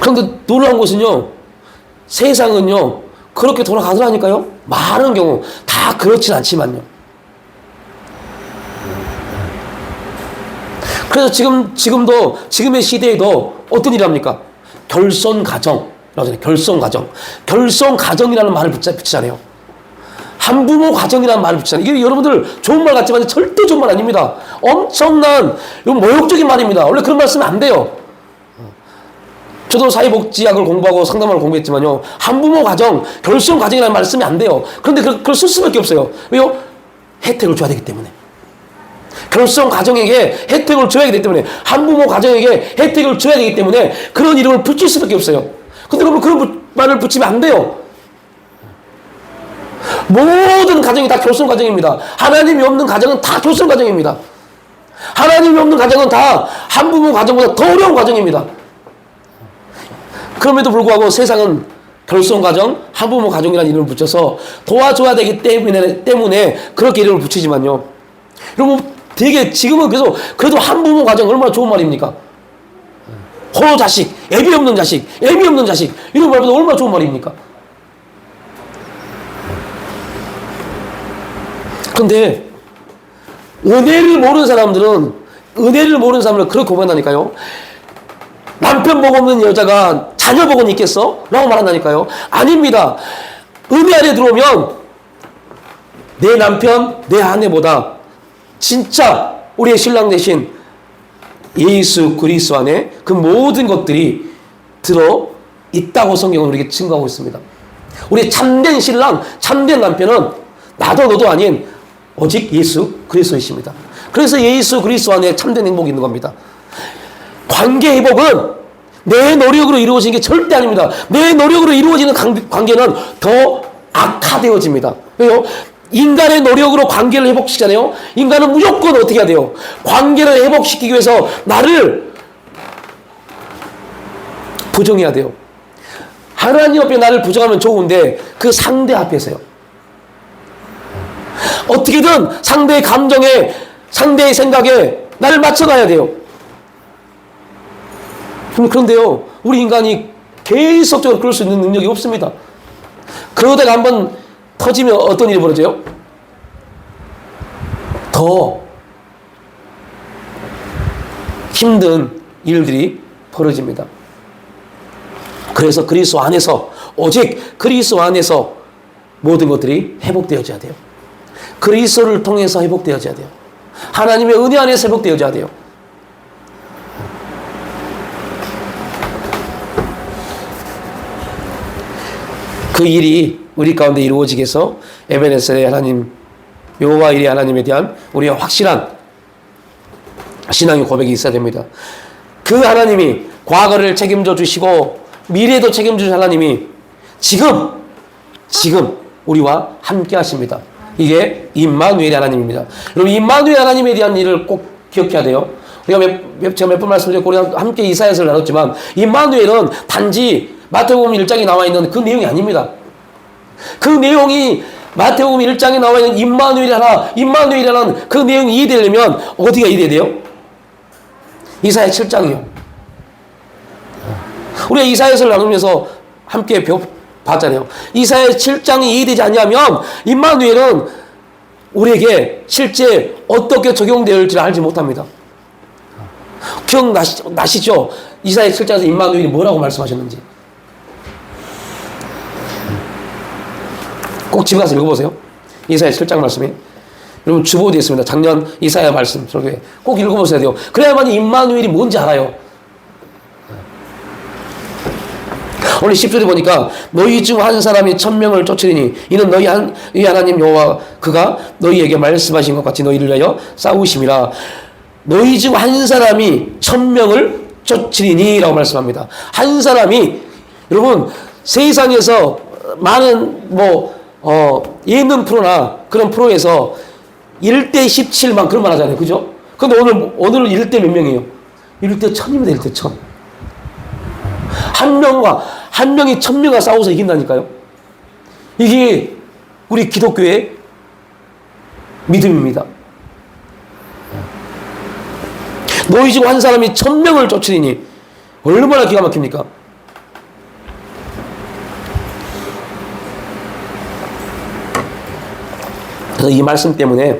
그런데 놀라운 것은요, 세상은요 그렇게 돌아가더라니까요. 많은 경우 다 그렇진 않지만요. 그래서 지금도 지금의 시대에도 어떤 일을 합니까? 결손가정이라고 하잖아요. 결손가정이라는 말을 붙이잖아요. 한부모 가정이라는 말을 붙이잖아요. 이게 여러분들 좋은 말 같지만 절대 좋은 말 아닙니다. 엄청난 모욕적인 말입니다. 원래 그런 말 쓰면 안 돼요. 저도 사회복지학을 공부하고 상담학을 공부했지만요, 한부모 가정, 결손 가정이라는 말을 쓰면 안 돼요. 그런데 그걸 쓸 수밖에 없어요. 왜요? 혜택을 줘야 되기 때문에. 결손 가정에게 혜택을 줘야 되기 때문에, 한부모 가정에게 혜택을 줘야 되기 때문에 그런 이름을 붙일 수밖에 없어요. 근데 여러분, 그런 말을 붙이면 안 돼요. 모든 가정이 다 결손 가정입니다. 하나님이 없는 가정은 다 결손 가정입니다. 하나님이 없는 가정은 다 한부모 가정보다 더 어려운 가정입니다. 그럼에도 불구하고 세상은 결손 가정, 한부모 가정이라는 이름을 붙여서 도와줘야 되기 때문에 그렇게 이름을 붙이지만요. 여러분, 되게 지금은 그래도 한부모 가정 얼마나 좋은 말입니까? 호로 자식, 애비 없는 자식, 이런 말보다 얼마나 좋은 말입니까? 그런데 은혜를 모르는 사람들은 그렇게 고백한다니까요. 남편 복 없는 여자가 자녀 복은 있겠어? 라고 말한다니까요. 아닙니다. 은혜 안에 들어오면 내 남편, 내 아내보다 진짜 우리의 신랑 되신 예수 그리스도 안에 그 모든 것들이 들어 있다고 성경은 우리에게 증거하고 있습니다. 우리 참된 신랑, 참된 남편은 나도 너도 아닌 오직 예수 그리스도이십니다. 그래서 예수 그리스도 안에 참된 행복이 있는 겁니다. 관계 회복은 내 노력으로 이루어지는 게 절대 아닙니다. 내 노력으로 이루어지는 관계는 더 악화되어집니다. 왜요? 인간의 노력으로 관계를 회복시키잖아요. 인간은 무조건 어떻게 해야 돼요? 관계를 회복시키기 위해서 나를 부정해야 돼요. 하나님 앞에 나를 부정하면 좋은데 그 상대 앞에서요. 어떻게든 상대의 감정에, 상대의 생각에 나를 맞춰가야 돼요. 그런데요, 우리 인간이 계속적으로 그럴 수 있는 능력이 없습니다. 그러다가 한번 터지면 어떤 일이 벌어져요? 더 힘든 일들이 벌어집니다. 그래서 그리스도 안에서, 오직 그리스도 안에서 모든 것들이 회복되어져야 돼요. 그리스도를 통해서 회복되어져야 돼요. 하나님의 은혜 안에서 회복되어져야 돼요. 그 일이 우리 가운데 이루어지게 해서 에베네셀의 하나님, 여호와 일의 하나님에 대한 우리의 확실한 신앙의 고백이 있어야 됩니다. 그 하나님이 과거를 책임져 주시고 미래도 책임져 주신 하나님이 지금 우리와 함께 하십니다. 이게 임마누엘의 하나님입니다. 여러분, 임마누엘 하나님에 대한 일을 꼭 기억해야 돼요. 우리가 제가 몇 번 말씀드렸고 우리가 함께 이사야서를 나눴지만 임마누엘은 단지 마태복음 1장에 나와 있는 그 내용이 아닙니다. 그 내용이 마태복음 1장에 나와 있는 임마누엘이라는 그 내용이 이해되려면 어디가 이해돼야 돼요? 이사야 7장이요. 우리가 이사야서를 나누면서 함께 봤잖아요. 이사야 7장이 이해되지 않냐면 임마누엘은 우리에게 실제 어떻게 적용될지 알지 못합니다. 기억나시죠? 이사야 7장에서 임마누엘이 뭐라고 말씀하셨는지. 꼭 집에 가서 읽어보세요. 이사야 7장 말씀이. 여러분 주보되어 있습니다. 작년 이사야 말씀 설교에 꼭 읽어보셔야 돼요. 그래야만 임마누엘이 뭔지 알아요. 오늘 10절에 보니까 너희 중 한 사람이 1000명을 쫓으리니 이는 너희 하나님 여호와 그가 너희에게 말씀하신 것 같이 너희를 위하여 싸우심이라. 너희 중 한 사람이 1000명을 쫓으리니 라고 말씀합니다. 한 사람이, 여러분 세상에서 많은 예능 프로나 그런 프로에서 1대 17만 그런 말 하잖아요. 그죠? 근데 오늘은 1대 몇 명이에요? 1대 1000입니다. 1대 1000. 한 명이 1000명과 싸워서 이긴다니까요. 이게 우리 기독교의 믿음입니다. 너희 중 한 사람이 1000명을 쫓으리니 얼마나 기가 막힙니까? 그래서 이 말씀 때문에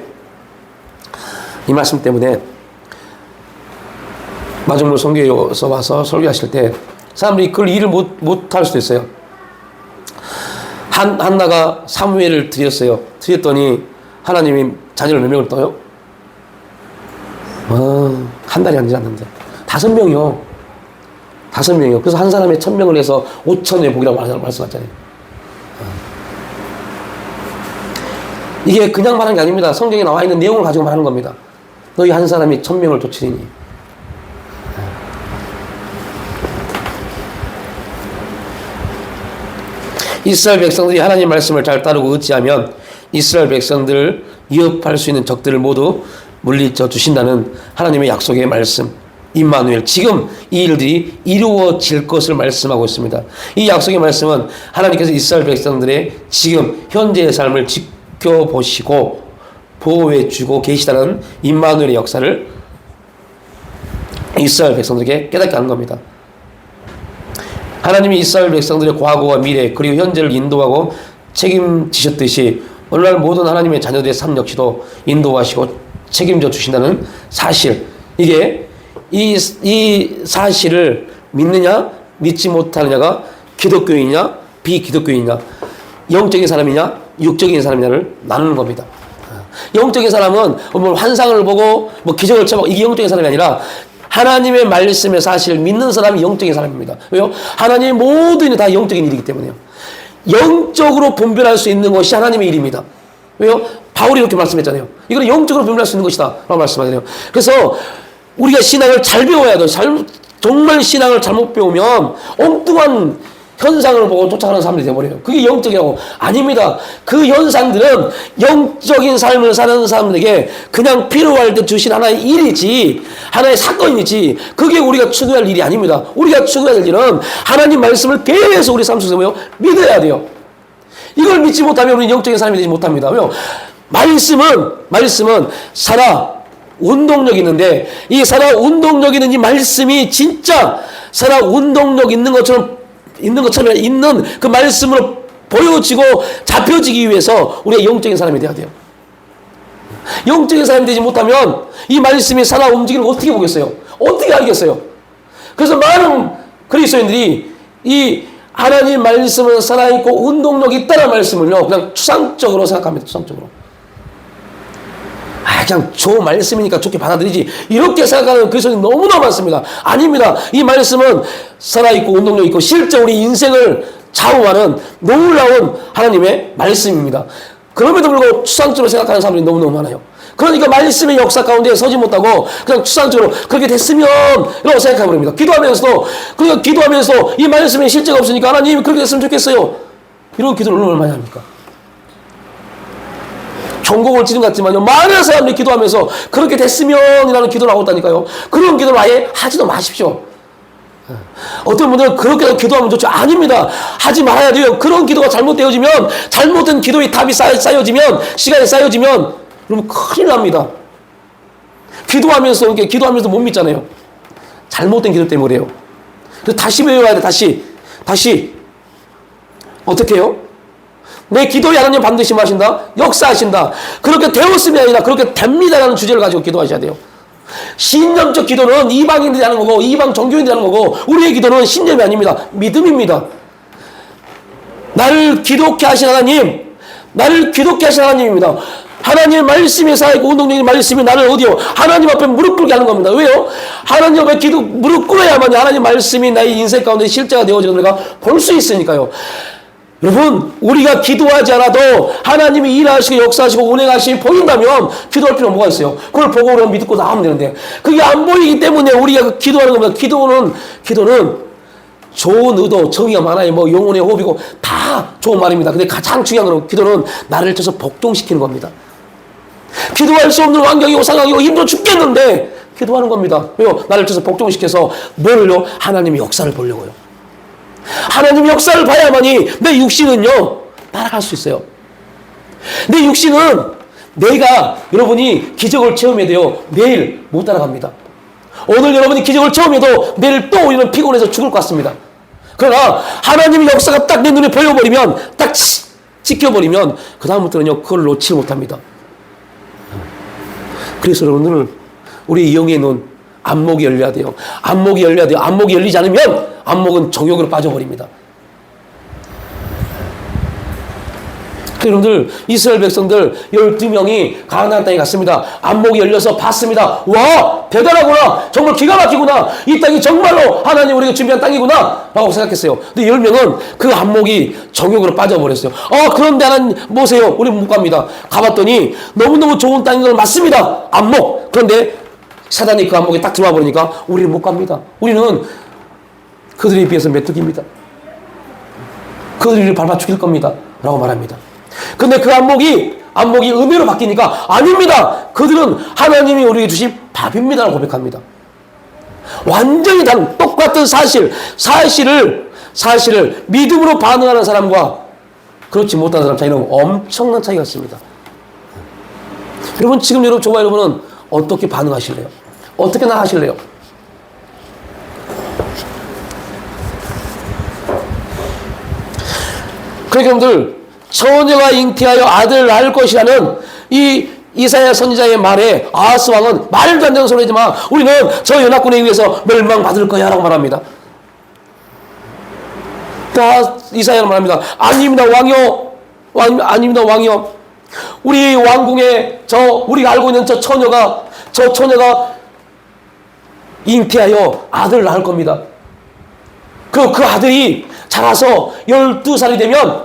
마중물 선교에서 와서 설교하실 때 사람들이 그걸 이해를 못할 수도 있어요. 한나가 사무엘을 드렸더니 하나님이 자녀를 몇 명을 떠요? 한 달이 안 지났는데 5명이요. 5명이요. 그래서 한 사람에 1000명을 해서 5000의 복이라고 말씀하잖아요. 이게 그냥 말하는 게 아닙니다. 성경에 나와 있는 내용을 가지고 말하는 겁니다. 너희 한 사람이 1000명을 쫓으리니. 이스라엘 백성들이 하나님 말씀을 잘 따르고 의지하면 이스라엘 백성들을 위협할 수 있는 적들을 모두 물리쳐 주신다는 하나님의 약속의 말씀, 임마누엘, 지금 이 일들이 이루어질 것을 말씀하고 있습니다. 이 약속의 말씀은 하나님께서 이스라엘 백성들의 지금 현재의 삶을 지켜보시고 보호해 주고 계시다는 임마누엘의 역사를 이스라엘 백성들에게 깨닫게 하는 겁니다. 하나님이 이스라엘 백성들의 과거와 미래 그리고 현재를 인도하고 책임지셨듯이 오늘날 모든 하나님의 자녀들의 삶 역시도 인도하시고 책임져 주신다는 사실, 이게 이 사실을 믿느냐 믿지 못하느냐가 기독교인이냐 비기독교인이냐, 영적인 사람이냐 육적인 사람이냐를 나누는 겁니다. 영적인 사람은 뭐 환상을 보고 뭐 기적을 쳐보고 이게 영적인 사람이 아니라 하나님의 말씀의 사실을 믿는 사람이 영적인 사람입니다. 왜요? 하나님의 모든 일이 다 영적인 일이기 때문에요. 영적으로 분별할 수 있는 것이 하나님의 일입니다. 왜요? 바울이 이렇게 말씀했잖아요. 이거는 영적으로 분별할 수 있는 것이다 라고 말씀하잖아요. 그래서 우리가 신앙을 잘 배워야 돼요. 정말 신앙을 잘못 배우면 엉뚱한 현상을 보고 쫓아가는 사람들이 되어버려요. 그게 영적이라고. 아닙니다. 그 현상들은 영적인 삶을 사는 사람들에게 그냥 필요할 때 주신 하나의 일이지, 하나의 사건이지, 그게 우리가 추구할 일이 아닙니다. 우리가 추구해야 될 일은 하나님 말씀을 계속 우리 삶 속에서 뭐요? 믿어야 돼요. 이걸 믿지 못하면 우리는 영적인 사람이 되지 못합니다. 왜요? 말씀은 살아 운동력이 있는데, 이 살아 운동력 있는 이 말씀이 진짜 살아 운동력 있는 것처럼 있는 그 말씀으로 보여지고 잡혀지기 위해서 우리가 영적인 사람이 돼야 돼요. 영적인 사람이 되지 못하면 이 말씀이 살아 움직이는 걸 어떻게 보겠어요? 어떻게 알겠어요? 그래서 많은 그리스도인들이 이 하나님 말씀은 살아있고 운동력이 있다는 말씀을요, 그냥 추상적으로 생각합니다. 추상적으로. 그냥 좋은 말씀이니까 좋게 받아들이지, 이렇게 생각하는 그리스도인이 너무나 많습니다. 아닙니다. 이 말씀은 살아있고 운동력 있고 실제 우리 인생을 좌우하는 놀라운 하나님의 말씀입니다. 그럼에도 불구하고 추상적으로 생각하는 사람들이 너무너무 많아요. 그러니까 말씀의 역사 가운데 서지 못하고 그냥 추상적으로 그렇게 됐으면 이라고 생각해버립니다. 기도하면서도, 그러니까 기도하면서 이 말씀에 실제가 없으니까 하나님 그렇게 됐으면 좋겠어요, 이런 기도를 얼마나 많이 합니까? 경곡을 치는 것 같지만요, 많은 사람들이 기도하면서 그렇게 됐으면이라는 기도를 하고 있다니까요. 그런 기도를 아예 하지도 마십시오. 어떤 분들은 그렇게 기도하면 좋죠. 아닙니다. 하지 말아야 돼요. 그런 기도가 잘못되어지면, 잘못된 기도의 답이 쌓여지면, 시간이 쌓여지면 여러분 큰일 납니다. 기도하면서 못 믿잖아요. 잘못된 기도 때문에 그래요. 그래서 다시 배워야 돼. 다시 어떻게 해요? 내 기도에 하나님 반드시 하신다? 역사하신다. 그렇게 되었음이 아니라 그렇게 됩니다라는 주제를 가지고 기도하셔야 돼요. 신념적 기도는 이방인들이 하는 거고, 이방 종교인들이 하는 거고, 우리의 기도는 신념이 아닙니다. 믿음입니다. 나를 기독케 하신 하나님, 나를 기독케 하신 하나님입니다. 하나님의 말씀이 살아있고 운동적인 말씀이 나를 어디요? 하나님 앞에 무릎 꿇게 하는 겁니다. 왜요? 하나님 앞에 무릎 꿇어야만 하나님 말씀이 나의 인생 가운데 실제가 되어지는 우리가 볼 수 있으니까요. 여러분, 우리가 기도하지 않아도 하나님이 일하시고 역사하시고 운행하시고 보인다면 기도할 필요가 뭐가 있어요? 그걸 보고 우리가 믿고 나오면 되는데, 그게 안 보이기 때문에 우리가 기도하는 겁니다. 기도는 좋은 의도, 정의가 많아요. 뭐 영혼의 호흡이고 다 좋은 말입니다. 근데 가장 중요한 건 기도는 나를 쳐서 복종시키는 겁니다. 기도할 수 없는 환경이고 상황이고 힘들어 죽겠는데 기도하는 겁니다. 왜요? 나를 쳐서 복종시켜서 뭐를요? 하나님의 역사를 보려고요. 하나님의 역사를 봐야만이 내 육신은요 따라갈 수 있어요. 내 육신은 여러분이 기적을 체험해도요 내일 못 따라갑니다. 오늘 여러분이 기적을 체험해도 내일 또 우리는 피곤해서 죽을 것 같습니다. 그러나 하나님의 역사가 딱 내 눈에 보여버리면, 딱 지켜버리면 그 다음부터는요 그걸 놓지 못합니다. 그래서 여러분들, 우리 영의 눈, 안목이 열려야 돼요. 안목이 열려야 돼요. 안목이 열리지 않으면 안목은 정욕으로 빠져버립니다. 여러분들, 이스라엘 백성들 12명이 가나안 땅에 갔습니다. 안목이 열려서 봤습니다. 와, 대단하구나. 정말 기가 막히구나. 이 땅이 정말로 하나님 우리가 준비한 땅이구나 라고 생각했어요. 근데 10명은 그 안목이 정욕으로 빠져버렸어요. 그런데 하나님 보세요, 우리 못 갑니다. 가봤더니 너무너무 좋은 땅인 걸 맞습니다. 안목. 그런데 사단이 그 안목에 딱 들어와 버리니까 우리는 못 갑니다. 우리는 그들에 비해서 메뚜기입니다. 그들이 밟아 죽일 겁니다 라고 말합니다. 근데 그 안목이 은혜로 바뀌니까 아닙니다. 그들은 하나님이 우리에게 주신 밥입니다 라고 고백합니다. 완전히 다른 똑같은 사실을 믿음으로 반응하는 사람과 그렇지 못한 사람 차이는 엄청난 차이가 있습니다. 여러분, 지금 저와 여러분은 어떻게 반응하실래요? 어떻게 나가실래요? 그러니까 여러분들, 처녀가 잉태하여 아들을 낳을 것이라는 이 이사야 선지자의 말에 아하스 왕은 말도 안 되는 소리지만 우리는 저 연합군에 의해서 멸망받을 거야 라고 말합니다. 다 이사야는 말합니다. 아닙니다, 왕이요. 아닙니다, 왕이요. 우리 왕궁에 우리가 알고 있는 저 처녀가 잉태하여 아들을 낳을 겁니다. 그 아들이 자라서 12살이 되면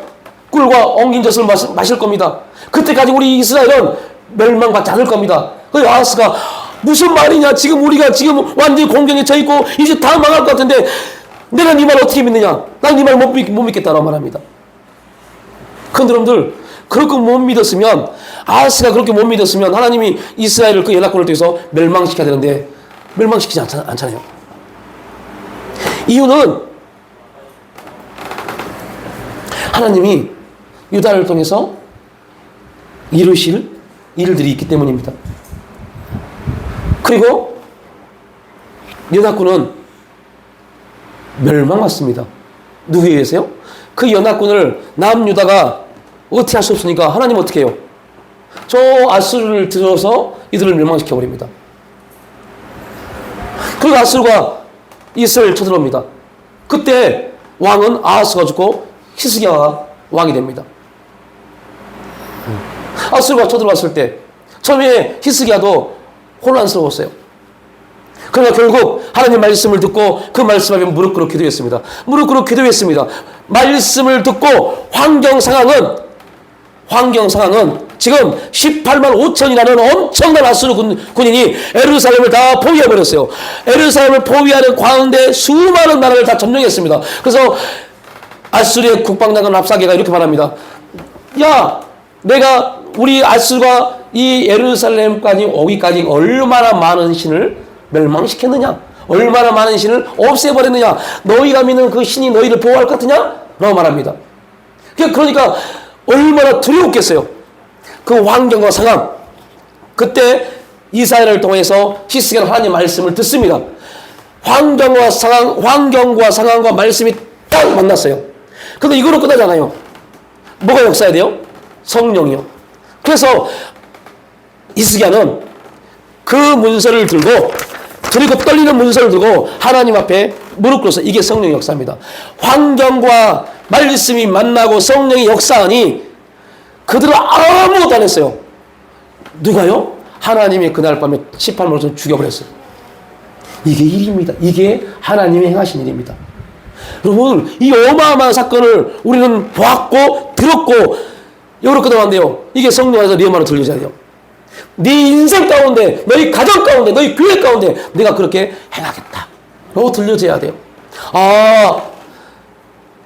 꿀과 엉긴 젖을 마실 겁니다. 그때까지 우리 이스라엘은 멸망받지 않을 겁니다. 그래서 아하스가 무슨 말이냐, 지금 우리가 지금 완전히 공경에 처해있고 이제 다 망할 것 같은데 내가 네 말 어떻게 믿느냐, 난 네 말 못 믿겠다라고 말합니다. 그런데 여러분들, 그렇게 못 믿었으면, 아하스가 그렇게 못 믿었으면 하나님이 이스라엘을 그 연합군을 통해서 멸망시켜야 되는데 멸망시키지 않잖아요. 이유는 하나님이 유다를 통해서 이루실 일들이 있기 때문입니다. 그리고 연합군은 멸망받습니다. 누구에 의해서요? 그 연합군을 남유다가 어떻게 할 수 없으니까 하나님 어떻게 해요? 저 아수르를 들어서 이들을 멸망시켜버립니다. 그리고 아수르가 이스라엘을 쳐들어옵니다. 그때 왕은 아하스가 죽고 히스기야가 왕이 됩니다. 아수르가 쳐들어왔을 때 처음에 히스기야도 혼란스러웠어요. 그러나 결국 하나님 말씀을 듣고 그 말씀 앞에 무릎 꿇어 기도했습니다. 무릎 꿇어 기도했습니다. 말씀을 듣고 환경 상황은 지금 18만 5천이라는 엄청난 아수르 군인이 예루살렘을 다 포위해버렸어요. 예루살렘을 포위하는 가운데 수많은 나라를 다 점령했습니다. 그래서 아수르의 국방장관 랍사게가 이렇게 말합니다. 야, 우리 아수르가 이 예루살렘까지 오기까지 얼마나 많은 신을 멸망시켰느냐, 얼마나 많은 신을 없애버렸느냐, 너희가 믿는 그 신이 너희를 보호할 것 같으냐? 라고 말합니다. 그러니까 얼마나 두려웠겠어요. 그 환경과 상황. 그때 이사야를 통해서 히스기야는 하나님의 말씀을 듣습니다. 환경과 상황과 말씀이 딱 만났어요. 근데 이거로 끝나잖아요. 뭐가 역사해야 돼요? 성령이요. 그래서 히스기야는 그 문서를 들고, 그리고 떨리는 문서를 들고 하나님 앞에 무릎 꿇어서, 이게 성령의 역사입니다. 환경과 말씀이 만나고 성령의 역사하니 그들은 아무것도 안 했어요. 누가요? 하나님이 그날 밤에 18만 5천 죽여버렸어요. 이게 일입니다. 이게 하나님이 행하신 일입니다. 여러분, 이 어마어마한 사건을 우리는 보았고 들었고 여기로 끝나는데요. 이게 성령 안에서 네 말을 들려줘야 돼요. 네 인생 가운데, 너희 가정 가운데, 너희 교회 가운데 내가 그렇게 행하겠다 라고 들려줘야 돼요. 아,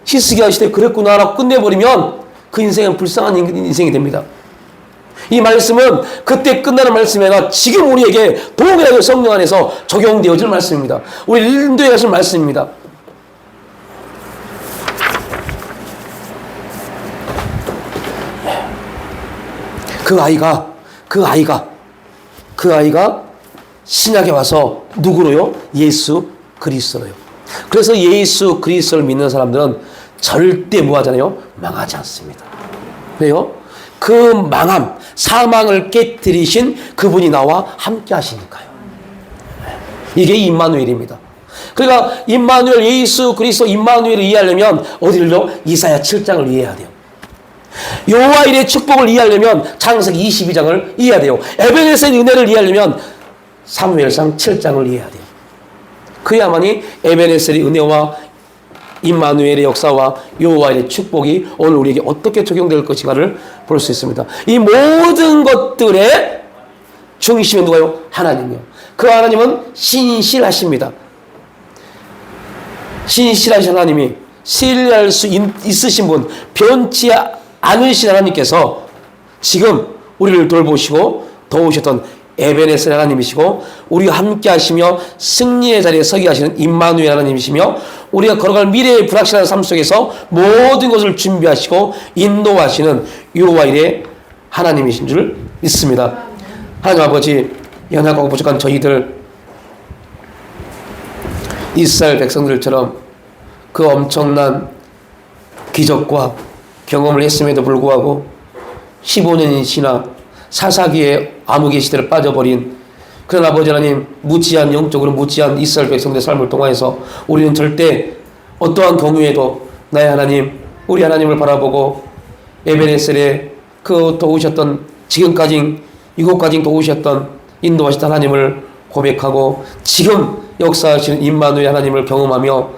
히스기야 시대 그랬구나 라고 끝내버리면 그 인생은 불쌍한 인생이 됩니다. 이 말씀은 그때 끝나는 말씀이 아니라 지금 우리에게 동일하게 성령 안에서 적용되어질 말씀입니다. 우리 인도에 가신 말씀입니다. 그 아이가 신약에 와서 누구로요? 예수 그리스도로요. 그래서 예수 그리스도를 믿는 사람들은 절대 뭐하잖아요? 망하지 않습니다. 왜요? 그 사망을 깨뜨리신 그분이 나와 함께 하시니까요. 이게 임마누엘입니다. 그러니까 임마누엘, 예수 그리스도 임마누엘을 이해하려면 어디를요? 이사야 7장을 이해해야 돼요. 여호와 일의 축복을 이해하려면 창세기 22장을 이해해야 돼요. 에베네셀의 은혜를 이해하려면 사무엘상 7장을 이해해야 돼요. 그야만이 에베네셀의 은혜와 임마누엘의 역사와 여호와 일의 축복이 오늘 우리에게 어떻게 적용될 것인가를 볼 수 있습니다. 이 모든 것들의 중심은 누가요? 하나님이요. 그 하나님은 신실하십니다. 신실하신 하나님이 신뢰할 수 있으신 분, 변치 않으신 하나님께서 지금 우리를 돌보시고 도우셨던 에베네셀 하나님이시고, 우리와 함께 하시며 승리의 자리에 서게 하시는 임마누엘 하나님이시며, 우리가 걸어갈 미래의 불확실한 삶 속에서 모든 것을 준비하시고 인도하시는 여호와 일의 하나님이신 줄 믿습니다. 하나님 아버지, 연약하고 부족한 저희들, 이스라엘 백성들처럼 그 엄청난 기적과 경험을 했음에도 불구하고 15년이 지나 사사기의 암흑의 시대를 빠져버린 그런 아버지 하나님, 영적으로 무지한 이스라엘 백성들의 삶을 통하여서 우리는 절대 어떠한 경우에도 나의 하나님, 우리 하나님을 바라보고 에베네셀에 그 도우셨던, 지금까지 이곳까지 도우셨던, 인도하셨던 하나님을 고백하고 지금 역사하시는 임마누엘 하나님을 경험하며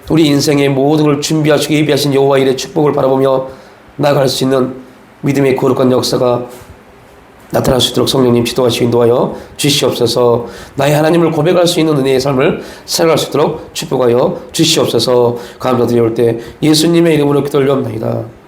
우리 인생의 모든 걸 준비하시고 예비하신 여호와 일의 축복을 바라보며 나아갈 수 있는 믿음의 거룩한 역사가 나타날 수 있도록 성령님 지도하시고 인도하여 주시옵소서. 나의 하나님을 고백할 수 있는 은혜의 삶을 살아갈 수 있도록 축복하여 주시옵소서. 감사드리올 때 예수님의 이름으로 기도 올려옵나이다.